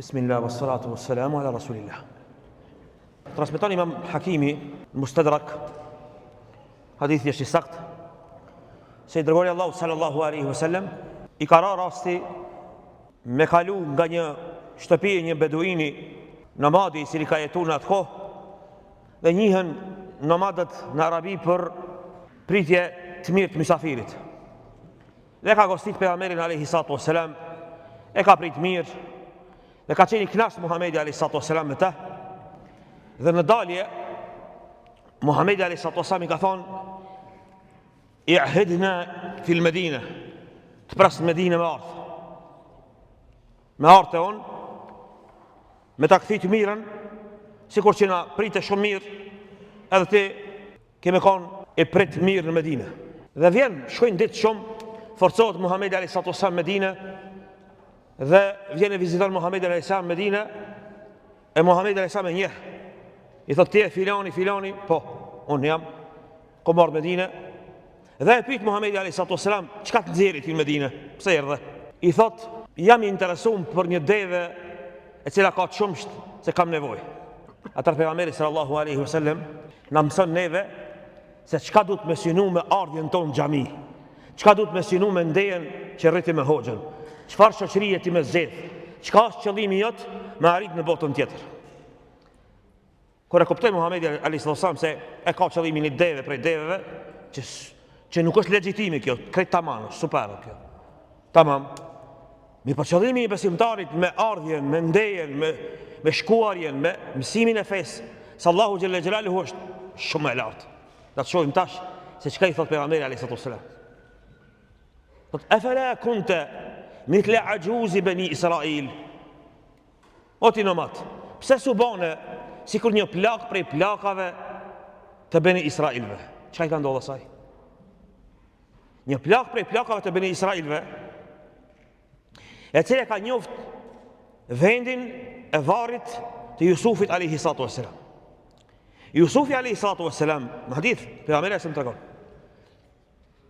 Bismillah, wassalatu wassalamu ala rasulillah. Transmeton Imam Hakimi në Mustadrak, hadithi është I sakt, se I dërguari Allahu sallallahu alaihi wasallam I ka ra rasti me kalu nga një shtëpi e një beduini nomadi I cili ka jetuar në atë kohë dhe njihen nomadët në Arabi për pritje të mirë të mysafirit. Dhe ka gostit pejgamberin alayhi salatu wassalam, e ka prit mirë dhe ka qenë I knasht Muhamedi alayhi salatu wassalam me ta. Dhe në dalje Muhamedi alayhi salatu wassalam I ka thonë: "I'hidna fil Medina", të pras në Medinë me ardhë e unë, me ta kthit mirën, sikur që na pritë shumë mirë, edhe ti keme konë e prit mirë në Medinë. Dhe shkojnë ditë shumë, forcohet Muhamedi alayhi salatu wassalam në Medinë, dhe vjen e viziton Muhamedi alayhi salam në Medinë, e Muhamedi alayhi salam e njeh. I thot: "Ti e filani?" "Po, unë jam, kom ardhur në Medinë." Dhe e pyet Muhamedi alayhi salatu wassalam: "Çka të nxjerrit në Medinë? Pse erdhe?" I thot: "Jam I interesuar për një deve e cila ka shumësht se kam nevojë." Atëherë pejgamberi sallallahu alaihi wasallam na mëson neve se çka duhet me synu me ardhjen tonë në xhami, çka duhet me synu me ndejen që rriti me hoxhën, çfarë shoqërie ti me zgjedh, çka është qëllimi jot me arrit në botën tjetër. Kur e kuptoi Muhamedi alayhi sallam se e ka qëllimin I deve prej deveve, që nuk është legjitime kjo, krejt tamam, super kjo. Tamam. Mi për qëllimi I besimtarit me ardhjen, me ndejen, me shkuarjen, me mësimin e fesë, se Allahu xhelle xhelaluhu është shumë I lartë. Da të shohim tash se çka I thot pejgamberi alayhi sallam. Thot: "Afala kunta mithla ajuzi bani Israil." O ti nomad, pse su bane sikur një plak prej plakave të bani Israilve? Çka I ka ndodhur asaj? Një plak prej plakave të bani Israilve, e cila ka njoft vendin e varrit të Jusufit alayhi salatu wassalam. Jusufi alayhi salatu wassalam, në hadith pejgamberi sa më tregon,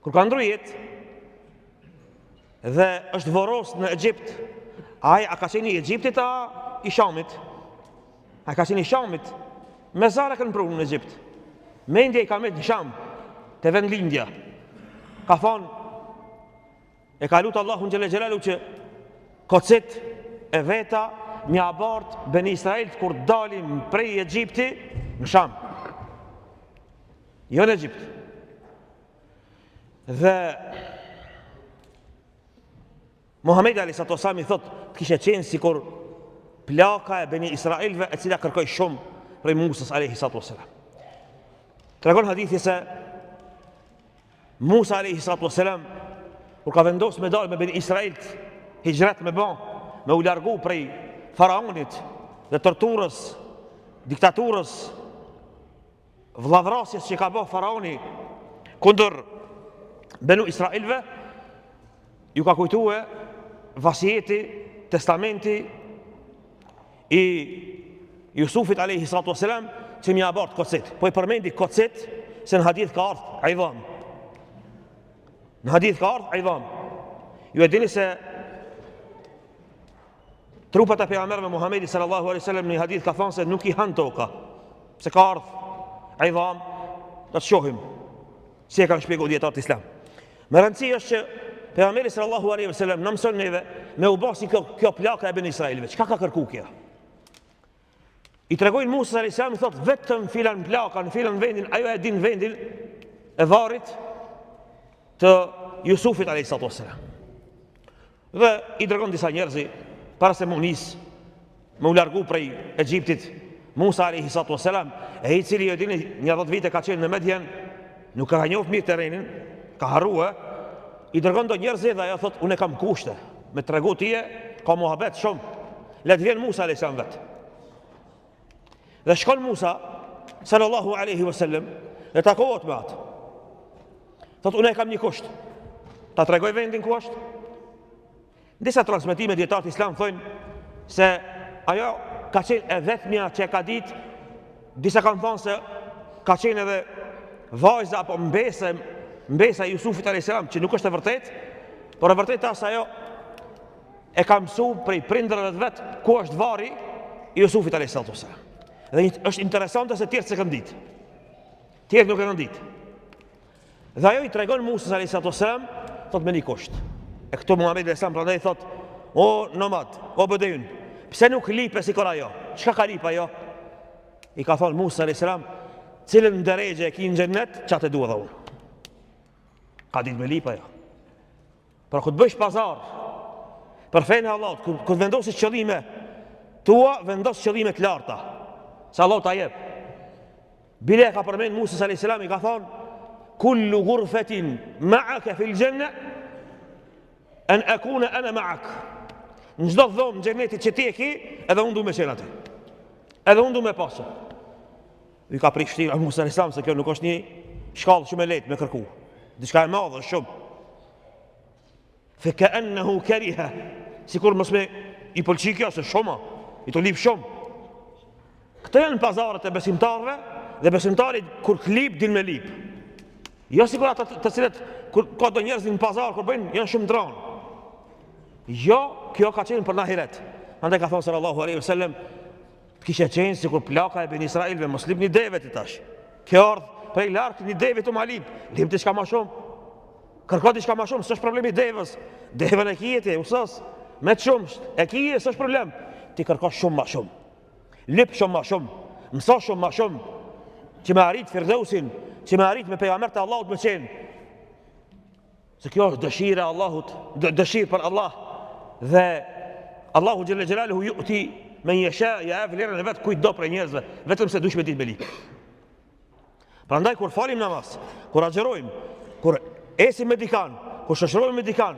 kur ka ndrujet dhe është voros në Egjipt, a ka qenë I Egjiptit a I Shamit? A ka qenë I Shamit? Me zara kanë prunë në Egjipt. Mendja I ka met në Sham, të vendlindja. Ka thonë, e ka lutë Allahun xhelle xhelalu që kocit e veta një abart Beni Israel kur dalim prej Egjipti në Sham, jo në Egjipt. Dhe Muhamedi alayhi salatu wassalam I thot: "Të kishe qenë sikur plaka e Beni Israelve e cila kërkoi shumë prej Musës alayhi salatu wassalam." Tregon hadithi se Musa alayhi salatu wassalam kur ka vendosur me dalë me Beni Israelt hijrat me bë, me u largu prej faraonit dhe torturës, diktaturës, vllavrasjes që ka bë faraoni kundër Benu Israelve, ju ka kujtue vasijeti, testamenti I Jusufit alayhi salatu wassalam që mi abart kocit. Po I përmendi kocit se në hadith ka ardhur Aidham. Në hadith ka ardhur Aidham. Ju e dini se trupat e pejgamberit Muhamedi sallallahu alaihi wasallam në hadith ka thonë se nuk I han toka, se ka ardhur Aidham. Do të shohim si e kanë shpjeguar dietarët Islam. Me rëndësi është që pejgamberi sallallahu alaihi wasallam na mëson neve me u basi kjo plaka e Beni Israelve. Çka ka kërku kjo? I tregojnë Musa alayhis salam, thot vetëm filan plaka, në filan vendin, ajo e din vendin e varrit të Jusufit alayhis salam. Dhe I dërgon disa njerëzi para se munis me u largu prej Egjiptit. Musa alayhis salam, e I cili dini një 10 vite ka qenë në Medjen, nuk ka njoh mirë terrenin, ka harrua. I dërgon do njerëzi dhe ajo thot: "Unë kam kushte, me tregu tije, ka muhabet shumë. Le të vjen Musa alayhis salam vet." Dhe shkon Musa sallallahu alaihi wasallam dhe takohet me atë. Thot: "Unë kam një kusht. Ta tregoj vendin ku është?" Disa transmetime dietarët Islam thonë se ajo ka qenë e vetmja që ka ditë. Disa kanë thonë se ka qenë edhe vajza apo mbesa e Jusufit alayhis salam, që nuk është e vërtet, por e vërtet është ajo e ka mësu prej prindërve të vetë ku është varri i Jusufit a.s. Dhe është interesante se tjertë se kanë ditë. Tjertë nuk e kanë ditë. Dhe ajo i tregon Musës a.s. thot me një kusht. E këtu Muhamedi a.s. prandaj thot, o nomad, o bëdejun, pse nuk lipe si kora jo? Çka ka lip ajo? I ka thonë Musa a.s. cilën ndërregje e ki në xhennet, qatë e dua dhe unë. Ka ditë me lip ajo. Pra ku të bësh pazar për fenë e Allahut, ku të vendosis qëllime tua, vendos qëllime të larta, se Allah ta jep. Bile ka përmend Musa a.s. i ka thonë, kullu ghurfatin ma'aka fil janna an akuna ana ma'ak. Në çdo dhomë në xhenetit që ti e ki, edhe unë du me qenë aty. Edhe unë du me pasë. I ka prishtir Musa a.s. se kjo nuk është një shkallë shumë e lehtë me kërku. Diçka e madhe shumë. Fe ka'annahu kariha, sikur mos me i pëlqi kjo se shumë, i të lip shumë. Këto janë pazarët e besimtarëve, dhe besimtarit kur klip din me lip. Jo sikur ata të cilët kur ka do njerëz në pazar kur bëjnë janë shumë dranë. Jo, kjo ka qenë për në ahiret. Andaj ka thonë sallallahu alaihi wasallam, kishe qenë sikur plaka e ben Israilve mos lip një deve të tash. Kjo ardh prej lartë një deve të ma lip diçka ma shumë. Kërko diçka ma shumë, s'është problemi devës. Devën e kijeti, usës, me të shumë, e kije, s'është problem. Ti kërko shumë ma shumë. Lip shumë ma shumë, mëso shumë ma shumë, që me arrit Firdausin, që me arrit me pejgamber të Allahut me qenë. Se kjo është dëshira Allahut, dëshirë për Allah. Dhe Allahu Gjelle Gjelaluhu ju'ti me njesha, ja e vlerën e vetë kujt do për njerëzve, vetëm se dush me ditë me lip. Prandaj kur falim namaz, kur agjerojmë, kur esim me dikan, kur shoqërojmë me dikan,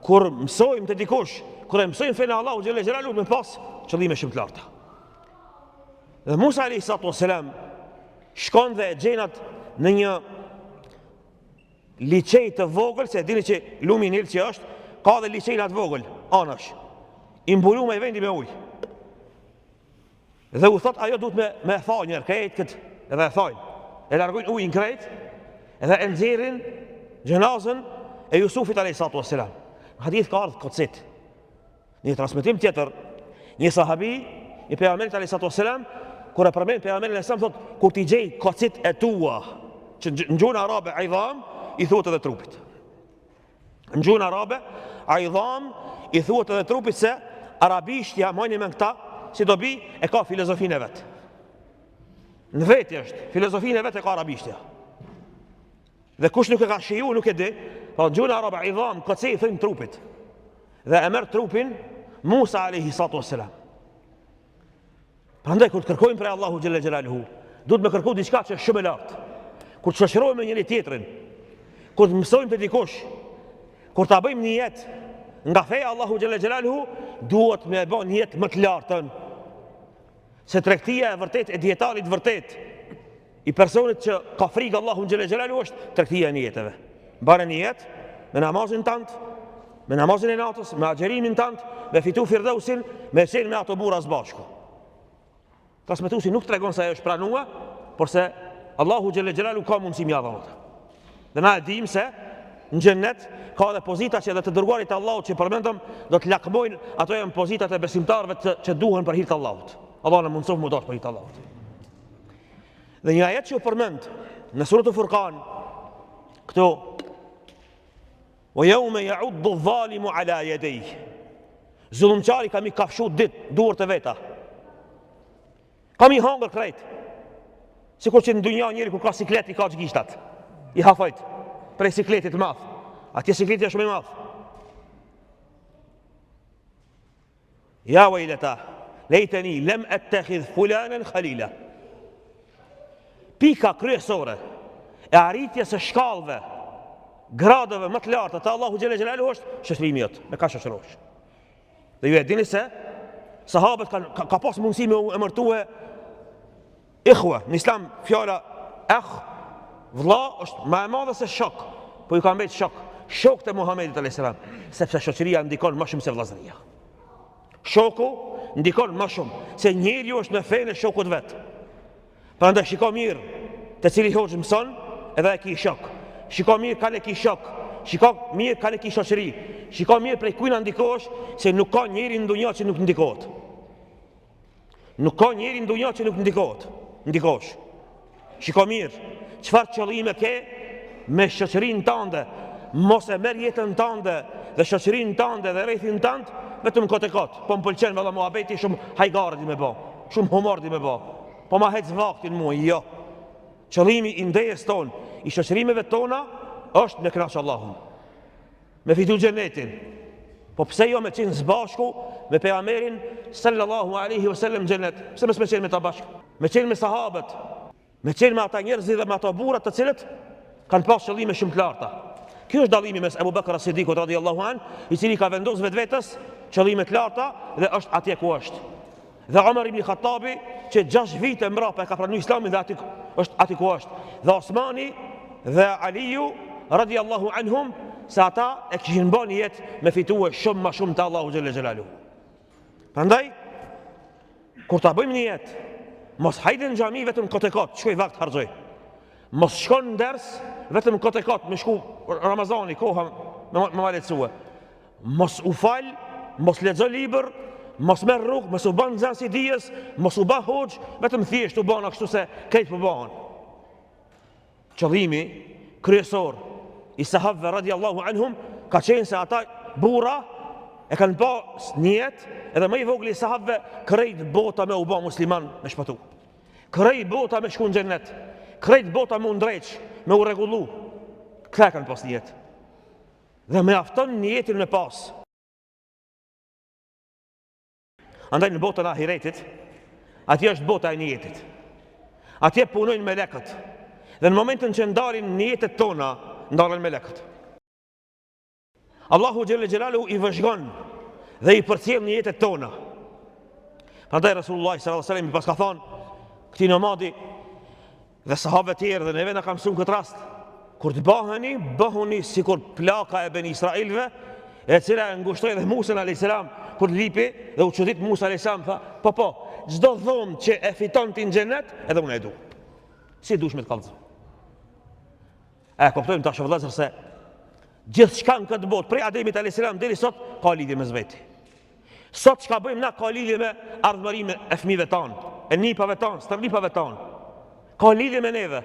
kur mësojmë të dikush, kur e mësojmë fenë Allahu Gjelle Gjelaluhu me pas qëllime shumë të larta. Dhe Musa a.s. shkon dhe gjenat në një liçej të vogël, se dini që lumi Nil që është, ka dhe liçejna të vogël, anash, i mbulu me vendi me ujë. Dhe u thot, ajo duhet me tha njërë, krejt këtë, edhe e thajnë, e largojnë ujën krejt, edhe e nxjerrin gjenazën e Jusufit a.s. Në hadith ka ardhë këtësit. Një transmetim tjetër, një sahabi i pejgamberit a.s. kur e përmend pejgamberin a.s. thot, kur t'i gjej këtësit e tua, që në gjuhën arabe aidham, i thuhet edhe trupit. Në gjuhën arabe aidham, i thuhet edhe trupit, se arabishtja, majni me këta, si dobi e ka filozofinë e vetë. Në vetë është, filozofinë e vetë e ka arabishtja. Dhe kush nuk e ka shiju, nuk e di, po në gjuhën arabe aidham, këtësi i thëjmë trupit. Dhe e merë trupin Musa a.s. Prandaj kur të kërkojmë prej Allahu Gjelle Gjelaluhu, duhet me kërku diçka që është shumë e lartë. Kur të shoqërojmë me njëri tjetrin, kur të mësojmë të dikush, kur ta bëjmë një jetë nga feja Allahu Gjelle Gjelaluhu, duhet me bë një jetë më të lartën. Se tregtia e vërtet e djetarit vërtet i personit që ka frikë Allahu Gjelle Gjelaluhu është tregtia e nijeteve. Bare një jetë me namazin tant, me namazin e natës, me agjerimin tant, me fitu Firdausin, me qenë me ato burra së bashku. Transmetuesi nuk tregon se ajo është pranua, por se Allahu Gjelle Gjelaluhu ka mundësi mja dhënë. Dhe na e dim se në xhennet ka edhe pozita që edhe të dërguarit e Allahut që përmendëm do të lakmojnë, ato janë pozitat e besimtarëve që duhen për hir të Allahut. Allah na mundësof më dash për hir të Allahut. Dhe një ajet që u përmend në suratul Furqan, këtu wa yawma ya'uddu adh-dhalimu ala yadayhi. Zullumçari kam i kafshu ditë duart e veta. Kam i hangër krejt. Sikur që në dunja njëri kur ka siklet i ka gjgishtat. I hafajt prej sikletit madh. Atje sikleti është më i madh. Ja waylata, lejteni lem attakhidh fulanan khalila. Pika kryesore e arritjes së shkallëve, gradëve më të larta të Allahu Gjelle Gjelaluhu është shoqërimi jot, me ka shoqërosh. Dhe ju e dini se sahabët ka pas mundësi me emërtue ikhwa. Në islam fjala akh, vlla, është më e madhe se shok, po ju ka mbet shok. Shokët e Muhamedit a.s. sepse shoqëria ndikon më shumë se vllazëria. Shoku ndikon më shumë, se njeriu është në fenë e shokut vet. Prandaj shiko mirë, te cili hoxh mëson, edhe e ki shok. Shiko mirë, kanë e ki shok. shiko mirë ka në ki shoqëri, shiko mirë prej kujna ndikosh, se nuk ka njeri në dunja që nuk ndikohet. Nuk ka njeri në dunja që nuk ndikosh. Shiko mirë, çfarë qëllime ke me shoqërinë tënde, mos e merr jetën tënde dhe shoqërinë tënde dhe rrethin tënd vetëm kot e kot. Po më pëlqen valla muhabeti, shumë hajgarë di me bë, shumë humor di me bë. Po ma hec vaktin mua, jo. Qëllimi i ndejes ton, i shoqërimeve tona është me kënaqë Allahun, me fitu xhenetin. Po pse jo me qenë zbashku me pejgamberin sallallahu alaihi wasallam xhenet? Pse mos me qenë me ta bashkë? Me qenë me sahabët, me qenë me ata njerëz dhe me ata burra të cilët kanë pas qëllime shumë të larta. Ky është dallimi mes Abu Bakr as-Siddiqut radhiyallahu an, i cili ka vendosur vetvetes qëllime të larta dhe është atje ku është. Dhe Omar ibn Khattabi, që 6 vite mbrapa ka pranuar Islamin dhe është aty ku është. Dhe Osmani dhe Aliu radhiyallahu anhum, se ata e kishin bën jetë me fitue shumë më shumë të Allahu xhalla xhelalu. Prandaj kur ta bëjmë një jetë, mos hajde në xhami vetëm kot e kot, shkoj vakt harxoj. Mos shkon në ders vetëm kot e kot, me shku Ramazani koha me lecuë. Mos u fal, mos lexo libër, mos merr rrugë, mos u bën nxënës si dijes, mos u bë hoxh, vetëm thjesht u bën ashtu se krejt po bëhen. Qëllimi kryesor i sahabëve radhiyallahu anhum ka qenë se ata burra e kanë pas niyet, edhe më i vogël i sahabëve krejt bota me u bë musliman me shpëtu. Krejt bota me shku në xhennet, krejt bota me u ndreq, me u rregullu. Këta kanë pas niyet. Dhe me afton niyetin me pas. Andaj në botën e ahiretit, atje është bota e niyetit. Atje punojnë melekët. Dhe në momentin që ndalin niyetet tona, ndalen melekët. Allahu xhelle xhelalu i vëzhgon dhe i përcjell niyetet tona. Prandaj Rasulullah sallallahu alaihi wasallam pas ka thonë këtij nomadi dhe sahabëve të tjerë, dhe neve na ka mësuar këtë rast, kur të bëhuni sikur plaka e Ben Israilëve, e cila e ngushtoi dhe Musa alayhis salam kur lipi dhe u çudit Musa alayhis salam, tha, po, çdo dhomë që e fiton ti në xhenet, edhe unë e du. Si dush me të kallëzoj. E kuptojmë tash vëllezër se gjithçka në këtë botë, prej Ademit alayhis salam deri sot, ka lidhje me vetë. Sot çka bëjmë na ka lidhje me ardhmërinë e fëmijëve tanë, e nipave tanë, stërnipave tanë. Ka lidhje me neve.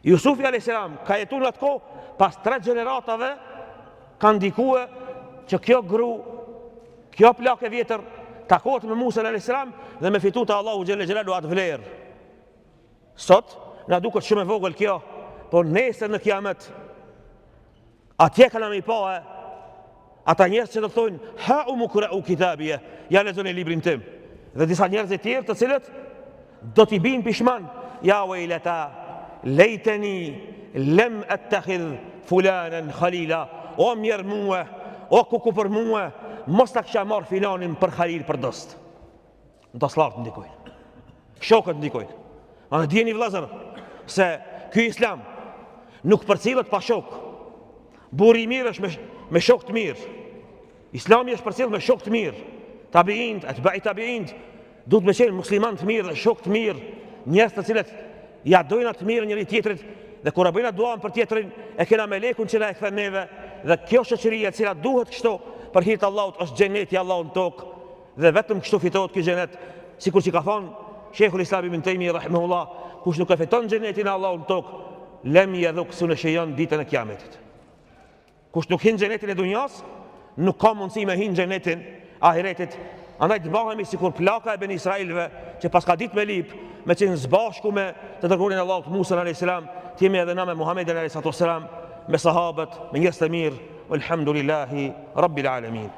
Jusufi alayhis salam ka jetuar në atë kohë, pas 3 gjeneratave ka ndikuar që kjo gru, kjo plakë e vjetër takohet me Musa alayhis salam dhe me fitu të Allahu xhelle xhelalu atë vlerë. Sot na duket shumë e vogël kjo, por nesër në kiamet atje kanë më pa ata njerëz që do thonë ha umqra'u kitabiyya, ja lexoni librin tim. Dhe disa njerëz të tjerë të cilët do t'i binë pishman, ja wailata lejteni lem attakhidh fulanan khalila, o mjerë mua, o kuku për mua, mos ta kisha marr filanin për khalil për dost. Në të slartë ndikojnë, shokët ndikojnë. A në djeni vëllezër se ky islam nuk përcillet pa shok. Burri i mirë është me shok të mirë. Islami është përcjell me shok të mirë. Tabiint, atba'i tabiint, duhet me qenë musliman të mirë dhe shok të mirë, njerëz të cilët ja dojnë atë mirë njëri tjetrit, dhe kur bëjnë duan për tjetrin, e kena melekun që na e kthen neve, dhe kjo shoqëria e cila duhet kështu për hir të Allahut është xheneti i Allahut në tokë, dhe vetëm kështu fitohet ky xhenet, sikur që ka thënë Sheikhul Islam ibn Taymi rahimahullah, kush nuk e fiton xhenetin e Allahut në tokë, lem yadhuk sunashayan ditën e kiametit. Kush nuk hin xhenetin e dunjas, nuk ka mundësi me hin xhenetin ahiretit. Andaj të bëhemi sikur plaka e Ben Israilëve që pas ka ditë me lip, me qenë zbashku me të dërguarin e Allahut Musa alayhis salam, të jemi edhe na me Muhamedit alayhis salam, me sahabët, me njerëz të mirë, walhamdulillahi rabbil alamin.